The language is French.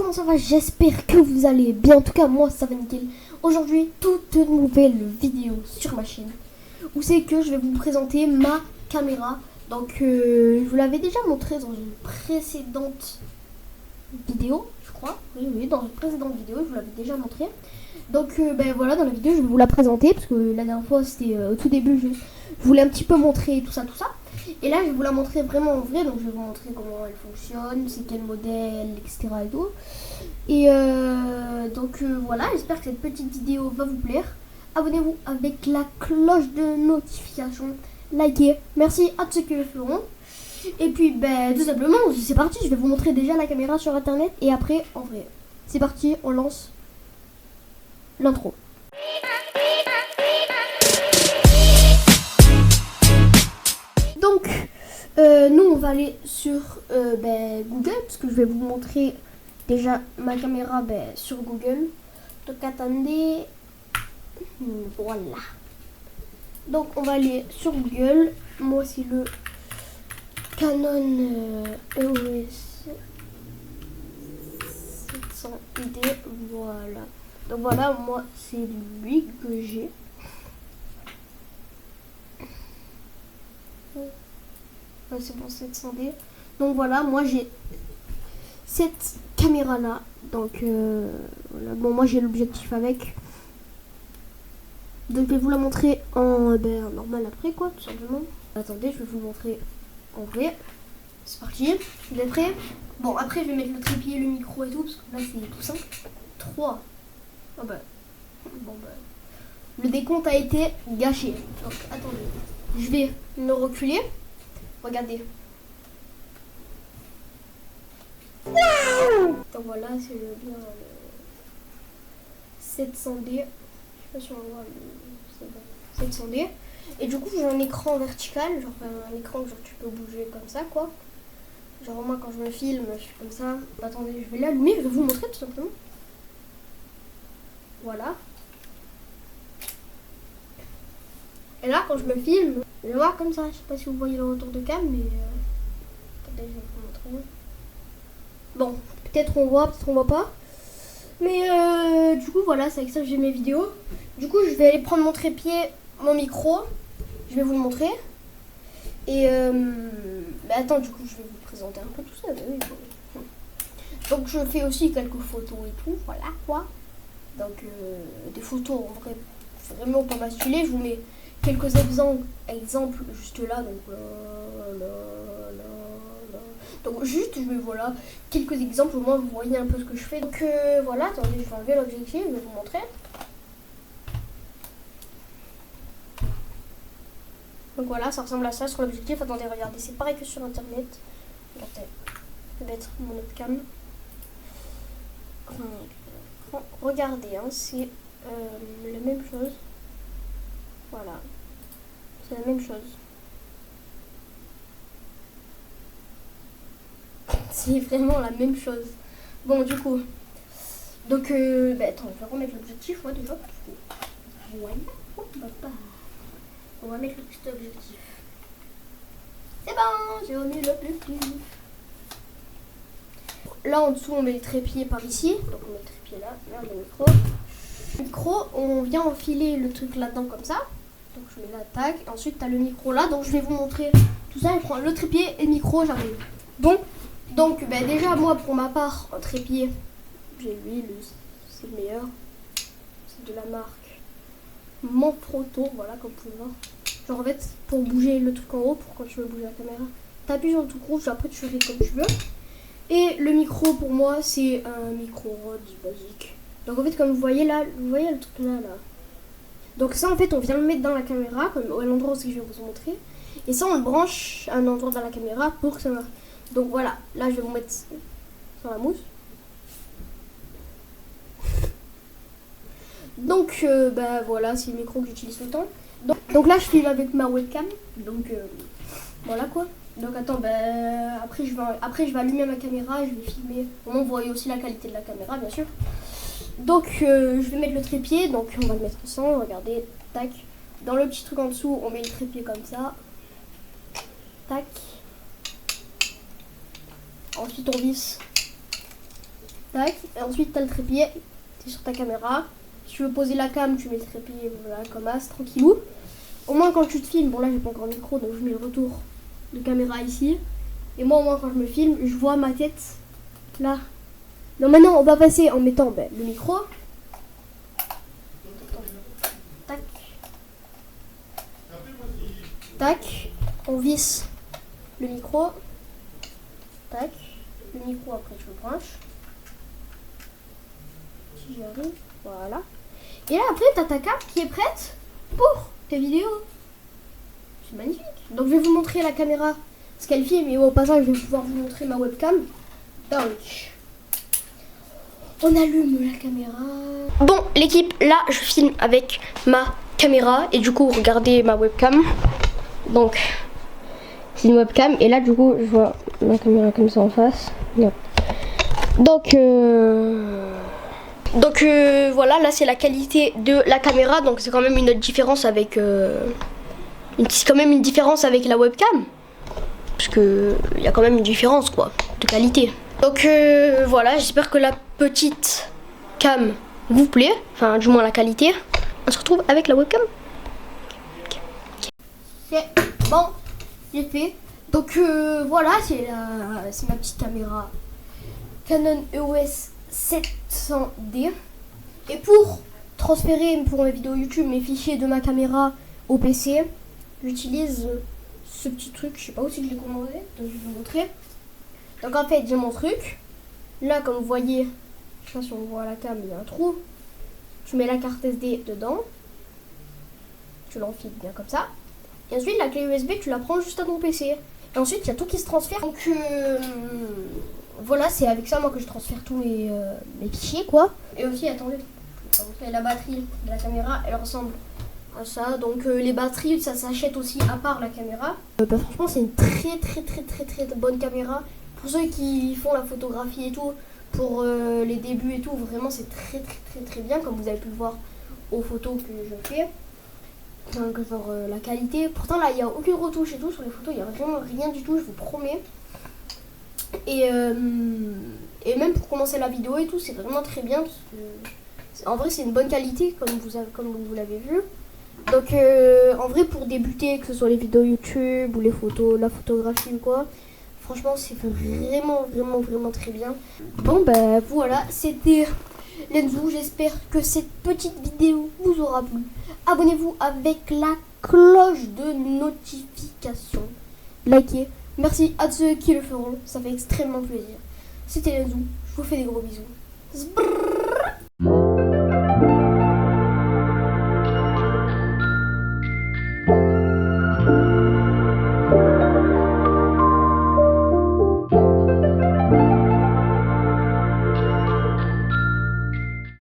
comment ça va? J'espère que vous allez bien. En tout cas, moi, ça va nickel. Aujourd'hui, toute nouvelle vidéo sur ma chaîne où c'est que je vais vous présenter ma caméra. Donc, je vous l'avais déjà montré dans une précédente vidéo, je crois. Oui, dans une précédente vidéo, je vous l'avais déjà montré. Donc, ben voilà, dans la vidéo, je vais vous la présenter parce que la dernière fois, c'était au tout début, je voulais un petit peu montrer tout ça. Et là, je vais vous la montrer vraiment en vrai. Donc, je vais vous montrer comment elle fonctionne, c'est quel modèle, etc. et tout. Et voilà, j'espère que cette petite vidéo va vous plaire. Abonnez-vous avec la cloche de notification. Likez. Merci à tous ceux qui le feront. Et puis, ben, tout simplement, c'est parti. Je vais vous montrer déjà la caméra sur internet et après en vrai. C'est parti, on lance l'intro. Donc, nous on va aller sur Google parce que je vais vous montrer déjà ma caméra sur Google. Donc attendez, voilà. Donc on va aller sur Google. Moi c'est le Canon EOS 700D. Voilà. Donc voilà, moi c'est lui que j'ai. Ouais, c'est bon, 700D. Donc voilà, moi j'ai cette caméra là. Donc voilà. Bon, moi j'ai l'objectif avec. Donc je vais vous la montrer en normal après quoi, tout simplement. Attendez, je vais vous le montrer en vrai. C'est parti. Vous êtes prêts? Bon, après je vais mettre le trépied, le micro et tout, parce que là c'est tout simple. 3. Oh bah. Bon bah. Le décompte a été gâché. Donc attendez. Je vais me reculer. Regardez. Donc voilà, c'est le bien 700D. Je sais pas si on voit le 700D. Et du coup, j'ai un écran vertical, genre un écran que genre, tu peux bouger comme ça, quoi. Genre moi, quand je me filme, je suis comme ça. Attendez, je vais l'allumer, je vais vous montrer tout simplement. Voilà. Et là, quand je me filme, je vais voir comme ça. Je sais pas si vous voyez le retour de cam, mais attendez, je vais vous montrer. Bon, peut-être on voit pas. Mais du coup, voilà, c'est avec ça que j'ai mes vidéos. Du coup, je vais aller prendre mon trépied, mon micro. Je vais vous le montrer. Et attends, du coup, je vais vous présenter un peu tout ça. Oui. Donc, je fais aussi quelques photos et tout. Voilà, quoi. Donc, des photos en vrai, vraiment pas mal stylées. Je vous mets quelques exemples juste là. Donc juste, je vais voilà, quelques exemples, au moins vous voyez un peu ce que je fais. Donc voilà, attendez, je vais enlever l'objectif, je vais vous montrer. Donc voilà, ça ressemble à ça sur l'objectif. Attendez, regardez, c'est pareil que sur internet. Regardez, je vais mettre mon autre cam. Regardez, hein, c'est la même chose. Voilà, c'est la même chose. C'est vraiment la même chose. Bon, du coup. Donc, attends, je vais remettre l'objectif, ouais, déjà. Ouais. On va mettre le petit objectif. C'est bon, j'ai remis l'objectif. Là, en dessous, on met le trépied par ici. Donc, on met le trépied là. Merde, le micro. Le micro, on vient enfiler le truc là-dedans comme ça. Donc, je mets la tag. Ensuite, tu as le micro là. Donc, je vais vous montrer tout ça. Je prends le trépied et le micro, j'arrive. Bon. Donc déjà moi pour ma part un trépied, j'ai lui, c'est le meilleur, c'est de la marque Manfrotto, voilà comme vous pouvez voir. Genre en fait pour bouger le truc en haut, pour quand tu veux bouger la caméra, t'appuies sur le truc rouge, après tu fais comme tu veux. Et le micro pour moi c'est un micro Rode basique. Donc en fait comme vous voyez là, vous voyez le truc là. Donc ça en fait on vient le mettre dans la caméra, comme à l'endroit où je vais vous montrer. Et ça on le branche à un endroit dans la caméra pour que ça marche. Donc voilà, là je vais vous mettre sur la mousse. Donc voilà, c'est le micro que j'utilise tout le temps. Donc là je filme avec ma webcam. Donc voilà quoi. Donc attends, après je vais allumer ma caméra et je vais filmer. On voit aussi la qualité de la caméra bien sûr. Donc je vais mettre le trépied, donc on va le mettre ensemble, regardez, tac. Dans le petit truc en dessous, on met le trépied comme ça. Tac. Ensuite on visse tac. Et ensuite, tu as le trépied, tu es sur ta caméra. Si tu veux poser la cam, tu mets le trépied, voilà, comme as, tranquillou. Au moins, quand tu te filmes, bon là, j'ai pas encore le micro, donc je mets le retour de caméra ici. Et moi, au moins, quand je me filme, je vois ma tête là. Donc maintenant, on va passer en mettant le micro. Tac. Tac. On visse le micro. Tac. Le micro, après, tu le branches. Si j'y arrive. Voilà. Et là, après, tu as ta carte qui est prête pour tes vidéos. C'est magnifique. Donc, je vais vous montrer la caméra, ce qu'elle filme. Et au passage, je vais pouvoir vous montrer ma webcam. Donc, on allume la caméra. Bon, l'équipe, là, je filme avec ma caméra. Et du coup, regardez ma webcam. Donc, c'est une webcam. Et là, du coup, je vois ma caméra comme ça en face. Non. Donc, voilà, là, c'est la qualité de la caméra. Donc, c'est quand même une autre différence avec... c'est quand même une différence avec la webcam. Parce que il y a quand même une différence, quoi, de qualité. Donc, voilà, j'espère que la petite cam vous plaît. Enfin, du moins la qualité. On se retrouve avec la webcam. C'est bon, j'ai fait. Donc voilà, c'est ma petite caméra Canon EOS 700D. Et pour transférer pour mes vidéos YouTube mes fichiers de ma caméra au PC, j'utilise ce petit truc. Je sais pas où c'est que je l'ai commandé, donc je vais vous montrer. Donc en fait, j'ai mon truc. Là, comme vous voyez, je sais pas si on voit à la cam, il y a un trou. Tu mets la carte SD dedans. Tu l'enfiles bien comme ça. Et ensuite, la clé USB, tu la prends juste à ton PC. Et ensuite, il y a tout qui se transfère. Donc, voilà, c'est avec ça, moi, que je transfère tous mes fichiers, quoi. Et aussi, attendez, je vais vous montrer la batterie de la caméra. Elle ressemble à ça. Donc, les batteries, ça s'achète aussi à part la caméra. Franchement, c'est une très bonne caméra. Pour ceux qui font la photographie et tout, pour les débuts et tout, vraiment, c'est très bien, comme vous avez pu le voir aux photos que je fais. Donc, genre la qualité, pourtant là il n'y a aucune retouche et tout sur les photos, il n'y a vraiment rien du tout, je vous promets. Et même pour commencer la vidéo et tout, c'est vraiment très bien parce que en vrai c'est une bonne qualité comme vous l'avez vu. Donc en vrai, pour débuter, que ce soit les vidéos YouTube ou les photos, la photographie ou quoi, franchement c'est vraiment très bien. Bon bah voilà, c'était Lenzu, j'espère que cette petite vidéo vous aura plu. Abonnez-vous avec la cloche de notification. Likez. Merci à ceux qui le feront, ça fait extrêmement plaisir. C'était Lenzu, je vous fais des gros bisous. Zbrrr.